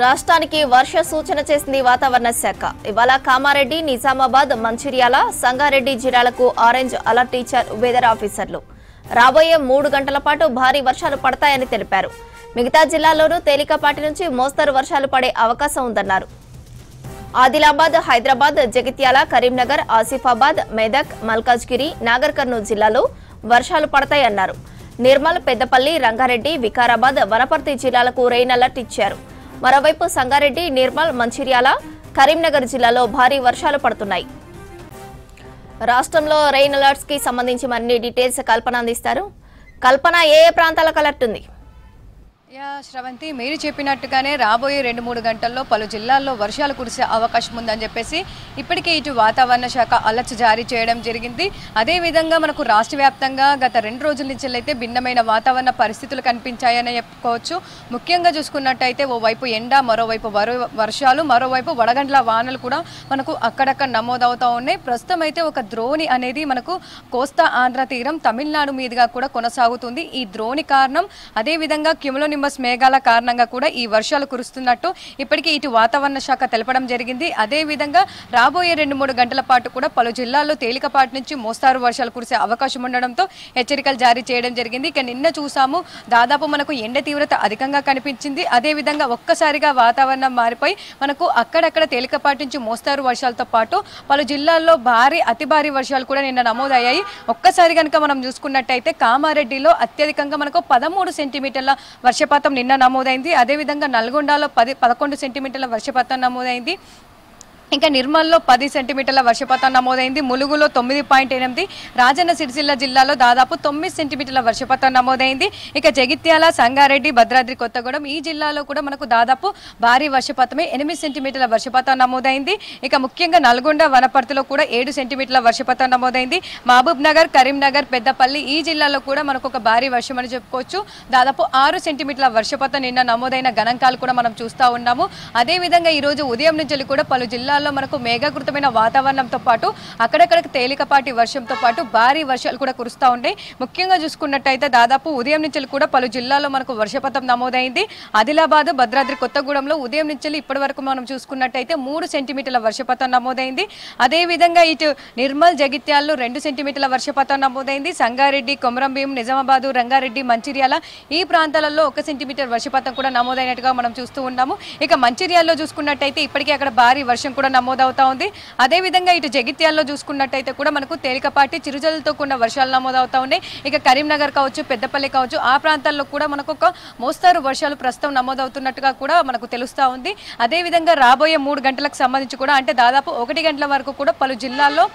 రాష్ట్రానికి వర్ష సూచన చేసింది వాతావరణ శాఖ. ఇవాళ కామారెడ్డి, నిజామాబాద్, మంచిర్యాల, సంగారెడ్డి జిల్లాలకు ఆరెంజ్ అలర్ట్ ఇచ్చారు వెదర్ ఆఫీసర్లు. రాబోయే 3 గంటల పాటు భారీ వర్షాలు పడతాయని తెలిపారు. మిగతా జిల్లాల్లోనూ తేలికపాటి నుంచి మోస్తరు వర్షాలు పడే అవకాశం ఉందన్నారు. ఆదిలాబాద్, హైదరాబాద్, జగిత్యాల, కరీంనగర్, ఆసిఫాబాద్, మెదక్, మల్కాజ్గిరి, నాగర్ కర్నూలు జిల్లాలో వర్షాలు పడతాయన్నారు. నిర్మల్, పెద్దపల్లి, రంగారెడ్డి, వికారాబాద్, వనపర్తి జిల్లాలకు రెయిన్ అలర్ట్ ఇచ్చారు. మరోవైపు సంగారెడ్డి, నిర్మల్, మంచిర్యాల, కరీంనగర్ జిల్లాలో భారీ వర్షాలు పడుతున్నాయి. రాష్ట్రంలో రెయిన్ అలర్ట్స్ కి సంబంధించి మరిన్ని డీటెయిల్స్ కల్పన అందిస్తారు. కల్పన, ఏ అలర్ట్ అలర్ట్ ఉంది? శ్రవంతి, మీరు చెప్పినట్టుగానే రాబోయే 2-3 గంటల్లో పలు జిల్లాల్లో వర్షాలు కురిసే అవకాశం ఉందని చెప్పేసి ఇప్పటికే ఇటు వాతావరణ శాఖ అలర్ట్స్ జారీ చేయడం జరిగింది. అదేవిధంగా మనకు రాష్ట్ర వ్యాప్తంగా గత 2 రోజుల నుంచి అయితే భిన్నమైన వాతావరణ పరిస్థితులు కనిపించాయని చెప్పుకోవచ్చు. ముఖ్యంగా చూసుకున్నట్టయితే ఓవైపు ఎండ, మరోవైపు వర్షాలు, మరోవైపు వడగండ్ల వానలు కూడా మనకు అక్కడక్కడ నమోదవుతూ ఉన్నాయి. ప్రస్తుతం అయితే ఒక ద్రోణి అనేది మనకు కోస్తా ఆంధ్ర తీరం, తమిళనాడు మీదుగా కూడా కొనసాగుతుంది. ఈ ద్రోణి కారణం, అదేవిధంగా క్యుములోనింబస్ మేఘాల కారణంగా కూడా ఈ వర్షాలు కురుస్తున్నట్టు ఇప్పటికీ ఇటు వాతావరణ శాఖ తెలపడం జరిగింది. అదేవిధంగా రాబోయే 2-3 గంటల పాటు కూడా పలు జిల్లాల్లో తేలికపాటి నుంచి మోస్తారు వర్షాలు కురిసే అవకాశం ఉండడంతో హెచ్చరికలు జారీ చేయడం జరిగింది. ఇక నిన్న చూసాము, దాదాపు మనకు ఎండ తీవ్రత అధికంగా కనిపించింది. అదేవిధంగా ఒక్కసారిగా వాతావరణం మారిపోయి మనకు అక్కడక్కడ తేలికపాటి నుంచి మోస్తారు వర్షాలతో పాటు పలు జిల్లాల్లో అతి భారీ వర్షాలు కూడా నిన్న నమోదయ్యాయి. ఒక్కసారి కనుక మనం చూసుకున్నట్టయితే కామారెడ్డిలో అత్యధికంగా మనకు 13 సెంటీమీటర్ల వర్షపాతం నిన్న నమోదైంది. అదేవిధంగా నల్గొండలో 11 సెంటీమీటర్ల వర్షపాతం నమోదైంది. ఇంకా నిర్మల్లో 10 సెంటీమీటర్ల వర్షపాతం నమోదైంది. ములుగులో 9.8, రాజన్న సిరిసిల్ల జిల్లాలో దాదాపు 9 సెంటీమీటర్ల వర్షపాతం నమోదైంది. ఇక జగిత్యాల, సంగారెడ్డి, భద్రాద్రి కొత్తగూడెం ఈ జిల్లాలో కూడా మనకు దాదాపు భారీ వర్షపాతమే 8 సెంటీమీటర్ల వర్షపాతం నమోదైంది. ఇక ముఖ్యంగా నల్గొండ, వనపర్తిలో కూడా 7 సెంటీమీటర్ల వర్షపాతం నమోదైంది. మహబూబ్ నగర్, కరీంనగర్, పెద్దపల్లి ఈ జిల్లాలో కూడా మనకు ఒక భారీ వర్షం అని చెప్పుకోవచ్చు. దాదాపు 6 సెంటీమీటర్ల వర్షపాతం నిన్న నమోదైన గణాంకాలు కూడా మనం చూస్తూ ఉన్నాము. అదేవిధంగా ఈరోజు ఉదయం నుంచి కూడా పలు జిల్లాల్లో మనకు మేఘాకృతమైన వాతావరణంతో పాటు అక్కడక్కడ తేలికపాటి వర్షంతో పాటు భారీ వర్షాలు కూడా కురుస్తూ ఉన్నాయి. ముఖ్యంగా చూసుకున్నట్టయితే దాదాపు ఉదయం నుంచి కూడా పలు జిల్లాల్లో మనకు వర్షపాతం నమోదైంది. ఆదిలాబాద్, భద్రాద్రి కొత్తగూడెంలో ఉదయం నుంచి ఇప్పటి వరకు మనం చూసుకున్నట్టయితే 3 సెంటీమీటర్ల వర్షపాతం నమోదైంది. అదేవిధంగా ఇటు నిర్మల్, జగిత్యాలలో 2 సెంటీమీటర్ల వర్షపాతం నమోదైంది. సంగారెడ్డి, కొమరంభీం, నిజామాబాద్, రంగారెడ్డి, మంచిర్యాల ఈ ప్రాంతాలలో 1 సెంటీమీటర్ వర్షపాతం కూడా నమోదైనట్టుగా మనం చూస్తూ ఉన్నాము. ఇక మంచిర్యాలలో చూసుకున్నట్టయితే ఇప్పటికే అక్కడ భారీ వర్షం కూడా నమోదవుతా ఉంది. అదేవిధంగా ఇటు జగిత్యాలలో చూసుకున్నట్టయితే కూడా మనకు తేలికపాటి చిరుజల్లుతో కూడిన వర్షాలు నమోదవుతా ఉన్నాయి. ఇక కరీంనగర్ కావచ్చు, పెద్దపల్లి కావచ్చు ఆ ప్రాంతాల్లో కూడా మనకు ఒక మోస్తారు వర్షాలు ప్రస్తుతం నమోదవుతున్నట్టుగా కూడా మనకు తెలుస్తూ ఉంది. అదేవిధంగా రాబోయే 3 గంటలకు సంబంధించి కూడా అంటే దాదాపు 1 గంటల వరకు కూడా పలు జిల్లాల్లో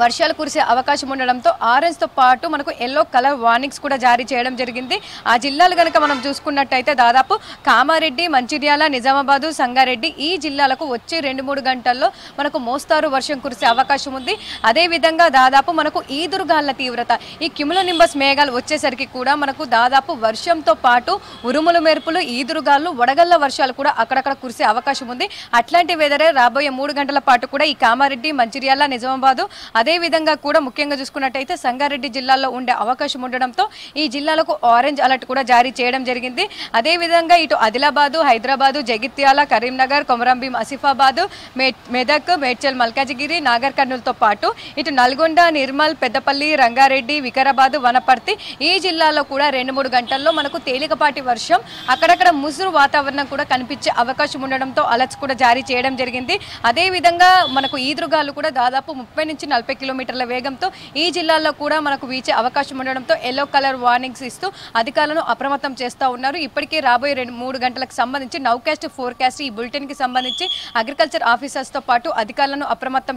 వర్షాలు కురిసే అవకాశం ఉండడంతో ఆరెంజ్తో పాటు మనకు ఎల్లో కలర్ వార్నింగ్స్ కూడా జారీ చేయడం జరిగింది. ఆ జిల్లాలు కనుక మనం చూసుకున్నట్టయితే దాదాపు కామారెడ్డి, మంచిర్యాల, నిజామాబాదు, సంగారెడ్డి ఈ జిల్లాలకు వచ్చే 2-3 గంటల్లో మనకు మోస్తారు వర్షం కురిసే అవకాశం ఉంది. అదేవిధంగా దాదాపు మనకు ఈదురుగాళ్ల తీవ్రత, ఈ క్యుములోనింబస్ మేఘాలు వచ్చేసరికి కూడా మనకు దాదాపు వర్షంతో పాటు ఉరుములు, మెరుపులు, ఈదురుగాళ్లు, వడగళ్ల వర్షాలు కూడా అక్కడక్కడ కురిసే అవకాశం ఉంది. అట్లాంటి వెదరే రాబోయే 3 గంటల పాటు కూడా ఈ కామారెడ్డి, మంచిర్యాల, నిజామాబాదు అదేవిధంగా కూడా ముఖ్యంగా చూసుకున్నట్టయితే సంగారెడ్డి జిల్లాలో ఉండే అవకాశం ఉండడంతో ఈ జిల్లాలకు ఆరెంజ్ అలర్ట్ కూడా జారీ చేయడం జరిగింది. అదేవిధంగా ఇటు ఆదిలాబాదు, హైదరాబాదు, జగిత్యాల, కరీంనగర్, కొమరంభీం, ఆసిఫాబాద్, మెదక్, మేడ్చల్, మల్కాజిగిరి, నాగర్ కర్నూలుతో పాటు ఇటు నల్గొండ, నిర్మల్, పెద్దపల్లి, రంగారెడ్డి, వికారాబాద్, వనపర్తి ఈ జిల్లాలో కూడా 2-3 గంటల్లో మనకు తేలికపాటి వర్షం, అక్కడక్కడ ముసురు వాతావరణం కూడా కనిపించే అవకాశం ఉండడంతో అలర్ట్స్ కూడా జారీ చేయడం జరిగింది. అదేవిధంగా మనకు ఈదురుగాలు కూడా దాదాపు 30 నుంచి 40 కిలోమీటర్ల వేగంతో ఈ జిల్లాల్లో కూడా మనకు వీచే అవకాశం ఉండడంతో ఎల్లో కలర్ వార్నింగ్స్ ఇస్తూ అధికారులను అప్రమత్తం చేస్తూ ఉన్నారు. ఇప్పటికే రాబోయే 2-3 గంటలకు సంబంధించి నౌకాస్ట్, ఫోర్కాస్ట్ ఈ బులెటిన్ కి సంబంధించి అగ్రికల్చర్ ఆఫీసర్స్తో పాటు అధికారులను అప్రమత్తం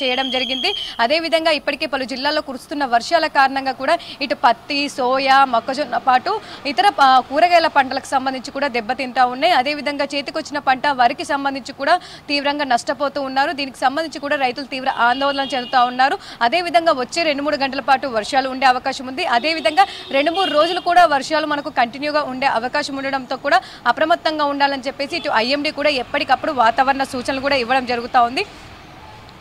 చేయడం జరిగింది. అదేవిధంగా ఇప్పటికే పలు జిల్లాల్లో కురుస్తున్న వర్షాల కారణంగా కూడా ఇటు పత్తి, సోయా, మొక్కజొన్న పాటు ఇతర కూరగాయల పంటలకు సంబంధించి కూడా దెబ్బతింటా ఉన్నాయి. అదేవిధంగా చేతికొచ్చిన పంట వరికి సంబంధించి కూడా తీవ్రంగా నష్టపోతూ ఉన్నారు. దీనికి సంబంధించి కూడా రైతులు తీవ్ర ఆందోళన చెందుతూ ఉన్నారు. అదేవిధంగా వచ్చే 2-3 గంటల పాటు వర్షాలు ఉండే అవకాశం ఉంది. అదేవిధంగా 2-3 రోజులు కూడా వర్షాలు మనకు కంటిన్యూగా ఉండే అవకాశం ఉండడంతో కూడా అప్రమత్తంగా ఉండాలని చెప్పేసి ఇటు ఐఎండీ కూడా ఎప్పటికప్పుడు వాతావరణ సూచనలు కూడా ఇవ్వడం జరుగుతూ ఉంది.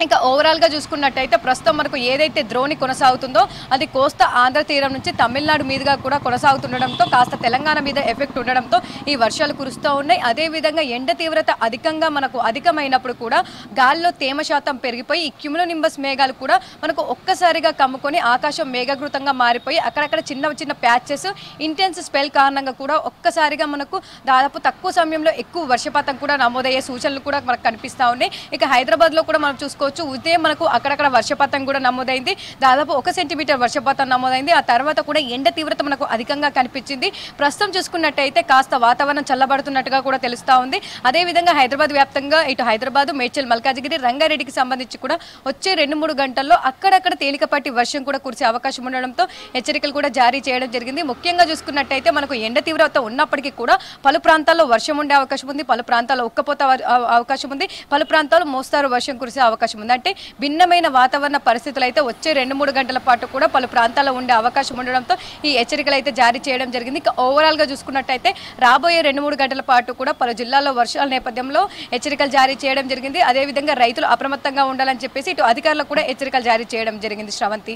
ఇంకా ఓవరాల్గా చూసుకున్నట్టయితే ప్రస్తుతం మనకు ఏదైతే ద్రోణి కొనసాగుతుందో అది కోస్తా ఆంధ్ర తీరం నుంచి తమిళనాడు మీదుగా కూడా కొనసాగుతుండడంతో కాస్త తెలంగాణ మీద ఎఫెక్ట్ ఉండడంతో ఈ వర్షాలు కురుస్తూ ఉన్నాయి. అదేవిధంగా ఎండ తీవ్రత అధికంగా మనకు అధికమైనప్పుడు కూడా గాలిలో తేమ శాతం పెరిగిపోయి ఈ క్యుములోనింబస్ మేఘాలు కూడా మనకు ఒక్కసారిగా కమ్ముకొని ఆకాశం మేఘాకృతంగా మారిపోయి అక్కడక్కడ చిన్న చిన్న ప్యాచెస్ ఇంటెన్స్ స్పెల్ కారణంగా కూడా ఒక్కసారిగా మనకు దాదాపు తక్కువ సమయంలో ఎక్కువ వర్షపాతం కూడా నమోదయ్యే సూచనలు కూడా మనకు కనిపిస్తూ ఉన్నాయి. ఇక హైదరాబాద్లో కూడా మనం చూసుకోవచ్చు ఉదయం మనకు అక్కడక్కడ వర్షపాతం కూడా నమోదైంది. దాదాపు 1 సెంటీమీటర్ వర్షపాతం నమోదైంది. ఆ తర్వాత కూడా ఎండ తీవ్రత మనకు అధికంగా కనిపించింది. ప్రస్తుతం చూసుకున్నట్టయితే కాస్త వాతావరణం చల్లబడుతున్నట్టుగా కూడా తెలుస్తూ ఉంది. అదేవిధంగా హైదరాబాద్ వ్యాప్తంగా ఇటు హైదరాబాద్, మేడ్చల్, మల్కాజిగిరి, రంగారెడ్డికి సంబంధించి కూడా వచ్చే 2-3 గంటల్లో అక్కడక్కడ తేలికపాటి వర్షం కూడా కురిసే అవకాశం ఉండడంతో హెచ్చరికలు కూడా జారీ చేయడం జరిగింది. ముఖ్యంగా చూసుకున్నట్టయితే మనకు ఎండ తీవ్రత ఉన్నప్పటికీ కూడా పలు ప్రాంతాల్లో వర్షం ఉండే అవకాశం ఉంది, పలు ప్రాంతాల్లో ఉక్కపోత అవకాశం ఉంది, పలు ప్రాంతాల్లో మోస్తారు వర్షం కురిసే అవకాశం ఉంది. అంటే భిన్నమైన వాతావరణ పరిస్థితులు అయితే వచ్చే 2-3 గంటల పాటు కూడా పలు ప్రాంతాల్లో ఉండే అవకాశం ఉండడంతో ఈ హెచ్చరికలు అయితే జారీ చేయడం జరిగింది. ఇక ఓవరాల్ గా చూసుకున్నట్టయితే రాబోయే 2-3 గంటల పాటు కూడా పలు జిల్లాల్లో వర్షాల నేపథ్యంలో హెచ్చరికలు జారీ చేయడం జరిగింది. అదేవిధంగా రైతులు అప్రమత్తంగా ఉండాలని చెప్పేసి ఇటు అధికారులకు కూడా హెచ్చరికలు జారీ చేయడం జరిగింది. శ్రవంతి.